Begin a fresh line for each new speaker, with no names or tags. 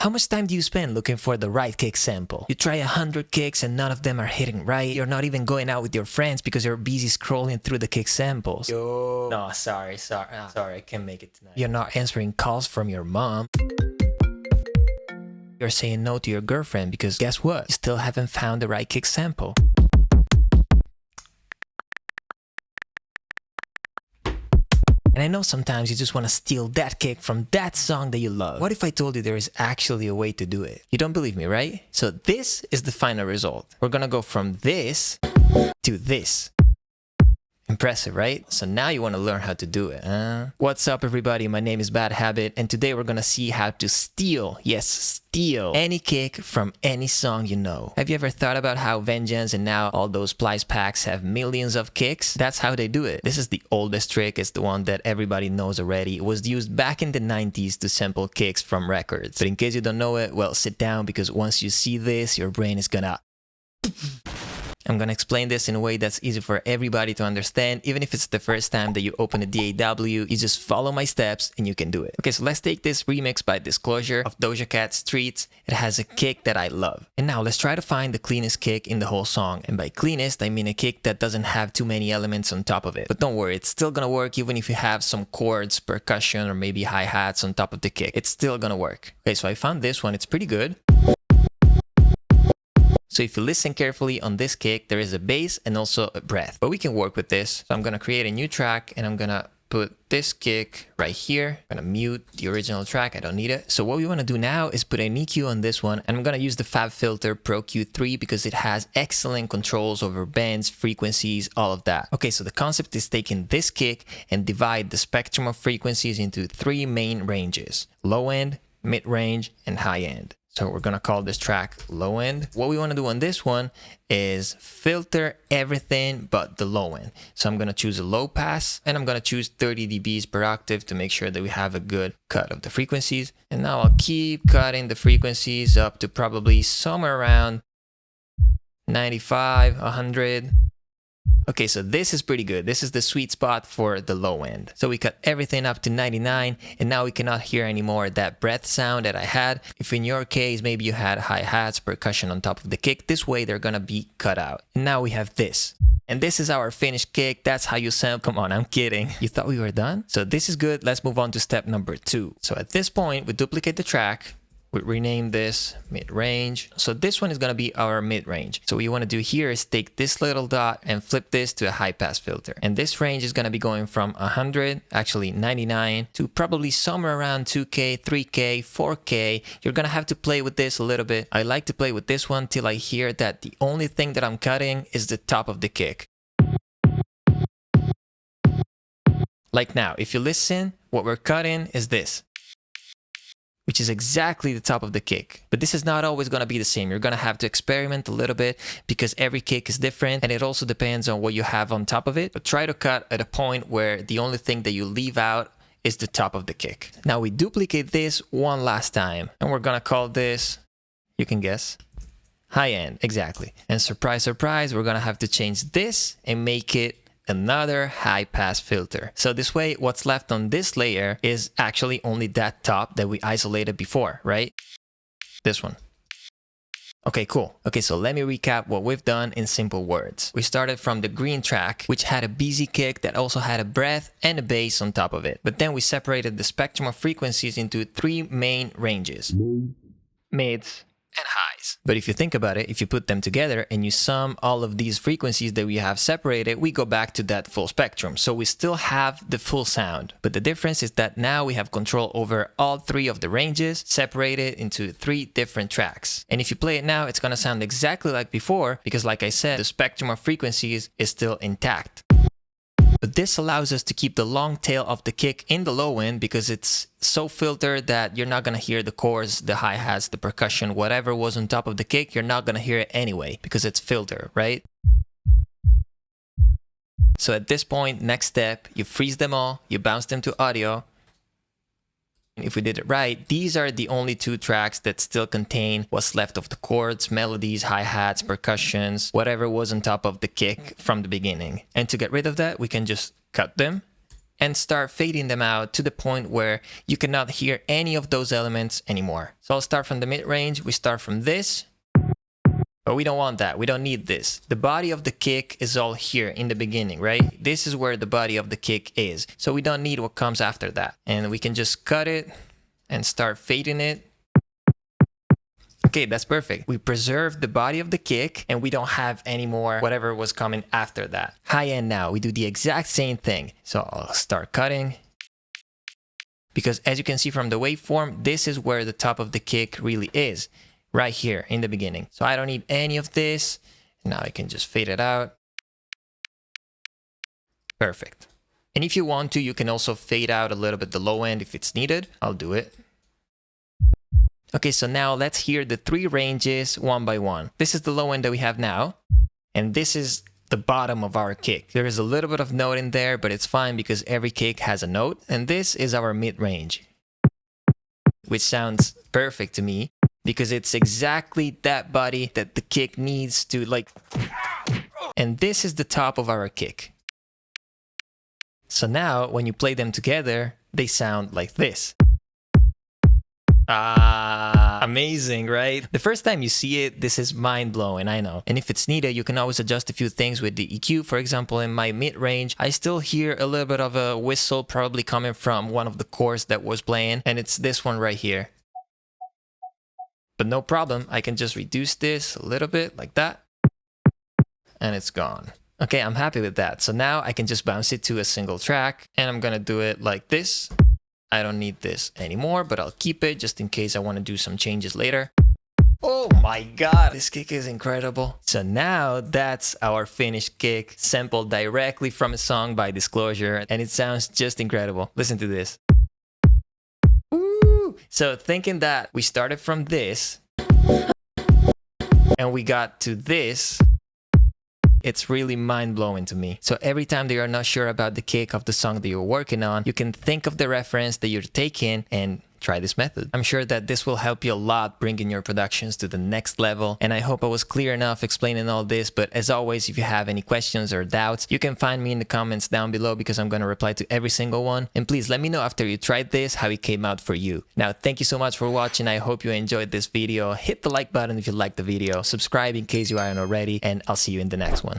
How much time do you spend looking for the right kick sample? You try 100 kicks and none of them are hitting right. You're not even going out with your friends because you're busy scrolling through the kick samples. Yo. No, sorry, I can't make it tonight. You're not answering calls from your mom. You're saying no to your girlfriend because guess what? You still haven't found the right kick sample. And I know sometimes you just want to steal that kick from that song that you love. What if I told you there is actually a way to do it? You don't believe me, right? So this is the final result. We're gonna go from this to this. Impressive, right? So now you want to learn how to do it, huh? What's up, everybody? My name is Bad Habit, and today we're gonna see how to steal, yes, steal any kick from any song you know. Have you ever thought about how Vengeance and now all those Splice packs have millions of kicks? That's how they do it. This is the oldest trick. It's the one that everybody knows already. It was used back in the 90s to sample kicks from records. But in case you don't know it, well, sit down because once you see this, your brain is gonna... I'm gonna explain this in a way that's easy for everybody to understand. Even if it's the first time that you open a DAW, you just follow my steps and you can do it. Okay, so let's take this remix by Disclosure of Doja Cat Streets. It has a kick that I love. And now let's try to find the cleanest kick in the whole song. And by cleanest, I mean a kick that doesn't have too many elements on top of it. But don't worry, it's still gonna work even if you have some chords, percussion, or maybe hi-hats on top of the kick. It's still gonna work. Okay, so I found this one. It's pretty good. So if you listen carefully on this kick, there is a bass and also a breath. But we can work with this. So I'm gonna create a new track and I'm gonna put this kick right here. I'm gonna mute the original track, I don't need it. So what we wanna do now is put an EQ on this one, and I'm gonna use the FabFilter Pro Q3 because it has excellent controls over bends, frequencies, all of that. Okay, so the concept is taking this kick and divide the spectrum of frequencies into three main ranges: low end, mid range, and high end. So we're gonna call this track low end. What we wanna do on this one is filter everything but the low end. So I'm gonna choose a low pass and I'm gonna choose 30 dBs per octave to make sure that we have a good cut of the frequencies. And now I'll keep cutting the frequencies up to probably somewhere around 95, 100. Okay, so this is pretty good. This is the sweet spot for the low end. So we cut everything up to 99 and now we cannot hear anymore that breath sound that I had. If in your case, maybe you had hi-hats, percussion on top of the kick, this way they're gonna be cut out. And now we have this. And this is our finished kick. That's how you sample. Come on, I'm kidding. You thought we were done? So this is good. Let's move on to step number 2. So at this point, we duplicate the track. We rename this mid-range. So this one is gonna be our mid-range. So what you wanna do here is take this little dot and flip this to a high-pass filter. And this range is gonna be going from 100, actually 99, to probably somewhere around 2K, 3K, 4K. You're gonna have to play with this a little bit. I like to play with this one till I hear that the only thing that I'm cutting is the top of the kick. Like now, if you listen, what we're cutting is this, which is exactly the top of the kick. But this is not always gonna be the same. You're gonna have to experiment a little bit because every kick is different and it also depends on what you have on top of it. But try to cut at a point where the only thing that you leave out is the top of the kick. Now we duplicate this one last time and we're gonna call this, you can guess, high end, exactly. And surprise, surprise, we're gonna have to change this and make it another high pass filter. So this way, what's left on this layer is actually only that top that we isolated before, right? This one. Okay, cool. Okay, so let me recap what we've done in simple words. We started from the green track, which had a busy kick that also had a breath and a bass on top of it. But then we separated the spectrum of frequencies into three main ranges: mids and highs. But if you think about it, if you put them together and you sum all of these frequencies that we have separated, we go back to that full spectrum. So we still have the full sound. But the difference is that now we have control over all three of the ranges, separated into three different tracks. And if you play it now, it's gonna sound exactly like before because, like I said, the spectrum of frequencies is still intact. But this allows us to keep the long tail of the kick in the low end because it's so filtered that you're not gonna hear the chords, the hi-hats, the percussion, whatever was on top of the kick, you're not gonna hear it anyway because it's filtered, right? So at this point, next step, you freeze them all, you bounce them to audio. If we did it right, these are the only two tracks that still contain what's left of the chords, melodies, hi-hats, percussions, whatever was on top of the kick from the beginning. And to get rid of that, we can just cut them and start fading them out to the point where you cannot hear any of those elements anymore. So I'll start from the mid-range. We start from this, but we don't want that. We don't need this. The body of the kick is all here in the beginning, right? This is where the body of the kick is. So we don't need what comes after that. And we can just cut it and start fading it. Okay, that's perfect. We preserve the body of the kick and we don't have any more whatever was coming after that. High end now, we do the exact same thing. So I'll start cutting. Because as you can see from the waveform, this is where the top of the kick really is. Right here in the beginning. So I don't need any of this. Now I can just fade it out. Perfect. And if you want to, you can also fade out a little bit the low end if it's needed. I'll do it. Okay, so now let's hear the 3 ranges one by one. This is the low end that we have now. And this is the bottom of our kick. There is a little bit of note in there, but it's fine because every kick has a note. And this is our mid-range, which sounds perfect to me because it's exactly that body that the kick needs to like. And this is the top of our kick. So now when you play them together, they sound like this. Amazing, right? The first time you see it, this is mind-blowing, I know. And if it's needed, you can always adjust a few things with the EQ. For example, in my mid-range, I still hear a little bit of a whistle probably coming from one of the chords that was playing, and it's this one right here. But no problem, I can just reduce this a little bit like that, and it's gone. Okay, I'm happy with that. So now I can just bounce it to a single track, and I'm gonna do it like this. I don't need this anymore, but I'll keep it just in case I want to do some changes later. Oh my god, this kick is incredible. So now that's our finished kick, sampled directly from a song by Disclosure, and it sounds just incredible. Listen to this. Woo! So thinking that we started from this, and we got to this, it's really mind-blowing to me. So every time that you're not sure about the kick of the song that you're working on, you can think of the reference that you're taking and try this method. I'm sure that this will help you a lot bringing your productions to the next level, and I hope I was clear enough explaining all this. But as always, if you have any questions or doubts, you can find me in the comments down below because I'm going to reply to every single one. And please let me know after you tried this how it came out for you. Now, thank you so much for watching. I hope you enjoyed this video. Hit the like button if you liked the video, subscribe in case you aren't already, and I'll see you in the next one.